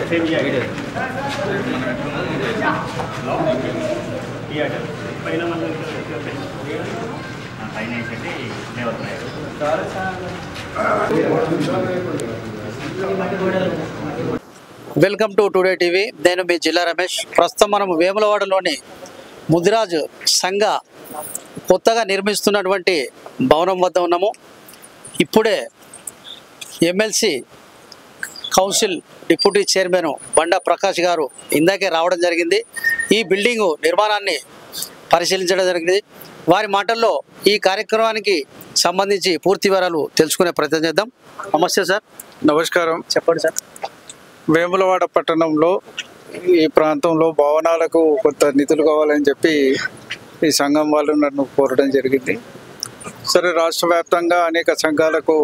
Welcome to today TV. నేను మీ జిల్లా రమేష్. ప్రస్తుతం మనం వేములవాడలోని ముదిరాజ్ సంఘ కొత్తగా నిర్మిస్తున్నటువంటి భవనం వద్ద ఉన్నాము. ఇప్పుడే ఎమ్మెల్సీ కౌన్సిల్ డిప్యూటీ చైర్మన్ బండా ప్రకాష్ గారు ఇందాకే రావడం జరిగింది. ఈ బిల్డింగు నిర్మాణాన్ని పరిశీలించడం జరిగింది. వారి మాటల్లో ఈ కార్యక్రమానికి సంబంధించి పూర్తి వివరాలు తెలుసుకునే ప్రయత్నం చేద్దాం. నమస్తే సార్. నమస్కారం. చెప్పండి సార్. వేములవాడ పట్టణంలో ఈ ప్రాంతంలో భవనాలకు కొంత నిధులు కావాలని చెప్పి ఈ సంఘం వాళ్ళు నన్ను కోరడం జరిగింది. సరే, రాష్ట్ర వ్యాప్తంగా అనేక సంఘాలకు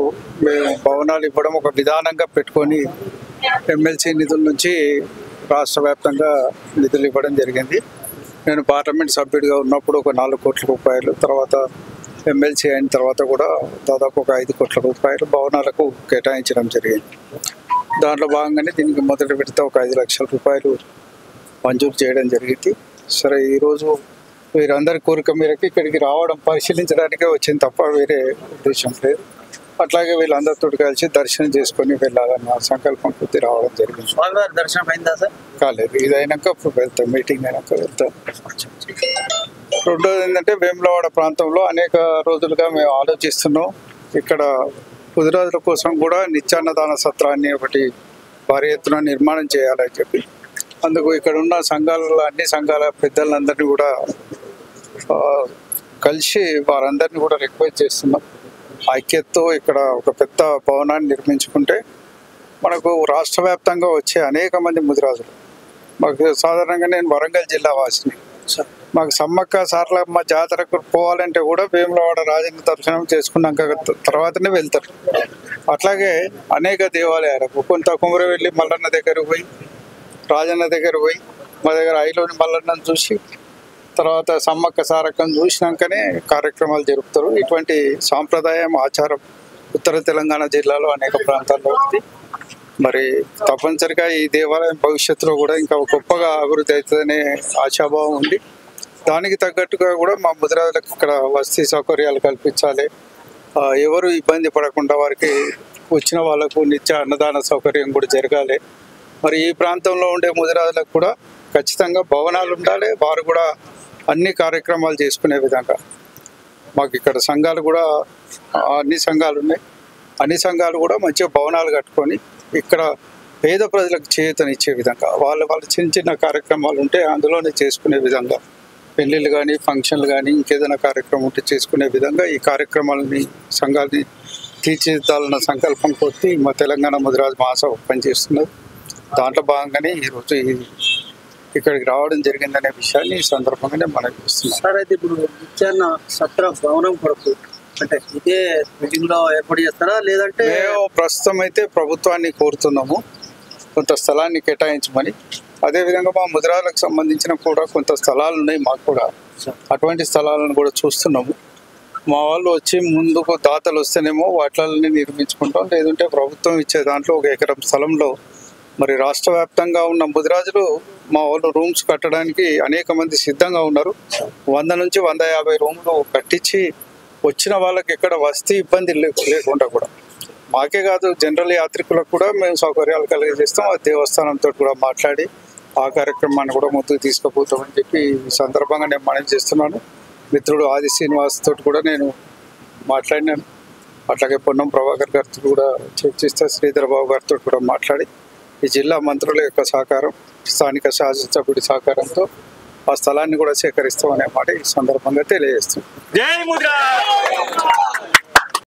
మేము భవనాలు ఇవ్వడం ఒక విధానంగా పెట్టుకొని ఎమ్మెల్సీ నిధుల నుంచి రాష్ట్ర వ్యాప్తంగా నిధులు ఇవ్వడం జరిగింది. నేను పార్లమెంట్ సభ్యుడిగా ఉన్నప్పుడు ఒక 4 కోట్ల రూపాయలు, తర్వాత ఎమ్మెల్సీ అయిన తర్వాత కూడా దాదాపు ఒక 5 కోట్ల రూపాయలు భవనాలకు కేటాయించడం జరిగింది. దాంట్లో భాగంగానే దీనికి మొదటి విడత ఒక 5 లక్షల రూపాయలు మంజూరు చేయడం జరిగింది. సరే, ఈరోజు వీరందరి కోరిక మేరకు ఇక్కడికి రావడం పరిశీలించడానికే వచ్చింది తప్ప వేరే ఉద్దేశం లేదు. అట్లాగే వీళ్ళందరితో కలిసి దర్శనం చేసుకొని వెళ్ళాలన్న సంకల్పం కొద్ది రావడం జరిగింది. స్వామివారి దర్శనం అయిందా సార్? కాలేదు. ఇది అయినాక వెళ్తాం, మీటింగ్ అయినాక వెళ్తాం. రెండోది ఏంటంటే, వేములవాడ ప్రాంతంలో అనేక రోజులుగా మేము ఆలోచిస్తున్నాం. ఇక్కడ ముదిరాజుల కోసం కూడా నిత్యాన్నదాన సత్రాన్ని ఒకటి భారీ ఎత్తున నిర్మాణం చేయాలని చెప్పి, అందుకు ఇక్కడ ఉన్న సంఘాలలో అన్ని సంఘాల పెద్దలందరినీ కూడా కలిసి వారందరినీ కూడా రిక్వెస్ట్ చేస్తున్నాం. ఐక్యతతో ఇక్కడ ఒక పెద్ద భవనాన్ని నిర్మించుకుంటే మనకు రాష్ట్ర వ్యాప్తంగా వచ్చే అనేక మంది ముదిరాజులు, మాకు సాధారణంగా నేను వరంగల్ జిల్లా వాసిని, మాకు సమ్మక్క సారలమ్మ జాతరకు పోవాలంటే కూడా వేములవాడ రాజన్న దర్శనం చేసుకున్నాక తర్వాతనే వెళ్తారు. అట్లాగే అనేక దేవాలయాలకు కొంత కుమరవెల్లి మల్లన్న దగ్గరకు పోయి, రాజన్న దగ్గర పోయి, మా దగ్గర ఐలోని మల్లన్నను చూసి, తర్వాత సమ్మక్క సారక్కను చూసినాకనే కార్యక్రమాలు జరుపుతారు. ఇటువంటి సాంప్రదాయం, ఆచారం ఉత్తర తెలంగాణ జిల్లాలో అనేక ప్రాంతాల్లో ఉంది. మరి తప్పనిసరిగా ఈ దేవాలయం భవిష్యత్తులో కూడా ఇంకా గొప్పగా అభివృద్ధి అవుతుందనే ఆశాభావం ఉంది. దానికి తగ్గట్టుగా కూడా మా ముదిరాజులకు ఇక్కడ వసతి సౌకర్యాలు కల్పించాలి. ఎవరు ఇబ్బంది పడకుండా వారికి వచ్చిన వాళ్ళకు నిత్య అన్నదాన సౌకర్యం కూడా జరగాలి. మరి ఈ ప్రాంతంలో ఉండే ముదిరాజులకు కూడా ఖచ్చితంగా భవనాలు ఉండాలి. వారు కూడా అన్ని కార్యక్రమాలు చేసుకునే విధంగా మాకు ఇక్కడ సంఘాలు కూడా అన్ని సంఘాలు ఉన్నాయి. అన్ని సంఘాలు కూడా మంచిగా భవనాలు కట్టుకొని ఇక్కడ పేద ప్రజలకు చేయూతనిచ్చే విధంగా వాళ్ళ చిన్న చిన్న కార్యక్రమాలు ఉంటే అందులోనే చేసుకునే విధంగా, పెళ్ళిళ్ళు కానీ ఫంక్షన్లు కానీ ఇంకేదైనా కార్యక్రమం ఉంటే చేసుకునే విధంగా ఈ కార్యక్రమాలని సంఘాలని తీర్చిదిద్దాలన్న సంకల్పం కొద్ది మా తెలంగాణ ముదిరాజు మహాసభ పనిచేస్తున్నది. దాంట్లో భాగంగానే ఈరోజు ఇక్కడికి రావడం జరిగిందనే విషయాన్ని ఈ సందర్భంగానే మనం చూస్తున్నాం. సార్, అయితే ఇప్పుడు నిత్యాన్న సత్ర భవనం కొరకు అంటే ఇదే బిల్డింగ్లో ఏర్పాటు చేస్తారా, లేదంటే? మేము ప్రస్తుతం అయితే ప్రభుత్వాన్ని కోరుతున్నాము కొంత స్థలాన్ని కేటాయించమని. అదేవిధంగా మా ముదిరాలకు సంబంధించిన కూడా కొంత స్థలాలు ఉన్నాయి మాకు కూడా. అటువంటి స్థలాలను కూడా చూస్తున్నాము. మా వాళ్ళు వచ్చి ముందుకు దాతలు వస్తేనేమో వాటిని నిర్మించుకుంటాం, లేదంటే ప్రభుత్వం ఇచ్చే దాంట్లో 1 ఎకరం స్థలంలో మరి రాష్ట్ర వ్యాప్తంగా ఉన్న ముదిరాజులు మా వాళ్ళు రూమ్స్ కట్టడానికి అనేక మంది సిద్ధంగా ఉన్నారు. 100 నుంచి 150 రూమ్లు కట్టించి వచ్చిన వాళ్ళకి ఎక్కడ వసతి ఇబ్బంది లేకుండా కూడా, మాకే కాదు జనరల్ యాత్రికులకు కూడా మేము సౌకర్యాలు కలిగజేస్తాం. ఆ దేవస్థానంతో కూడా మాట్లాడి ఆ కార్యక్రమాన్ని కూడా ముందుకు తీసుకుపోతామని చెప్పి ఈ సందర్భంగా నేను మనవి చేస్తున్నాను. మిత్రుడు ఆది శ్రీనివాస్ తోటి కూడా నేను మాట్లాడినాను. అట్లాగే పొన్నం ప్రభాకర్ గారితో కూడా చర్చిస్తే, శ్రీధర్ బాబు గారితో కూడా మాట్లాడి ఈ జిల్లా మంత్రుల యొక్క సహకారం, స్థానిక శాసనసభ్యుడి సహకారంతో ఆ స్థలాన్ని కూడా సేకరిస్తామనే మాట ఈ సందర్భంగా తెలియజేస్తున్నాం. జై ముద్రా.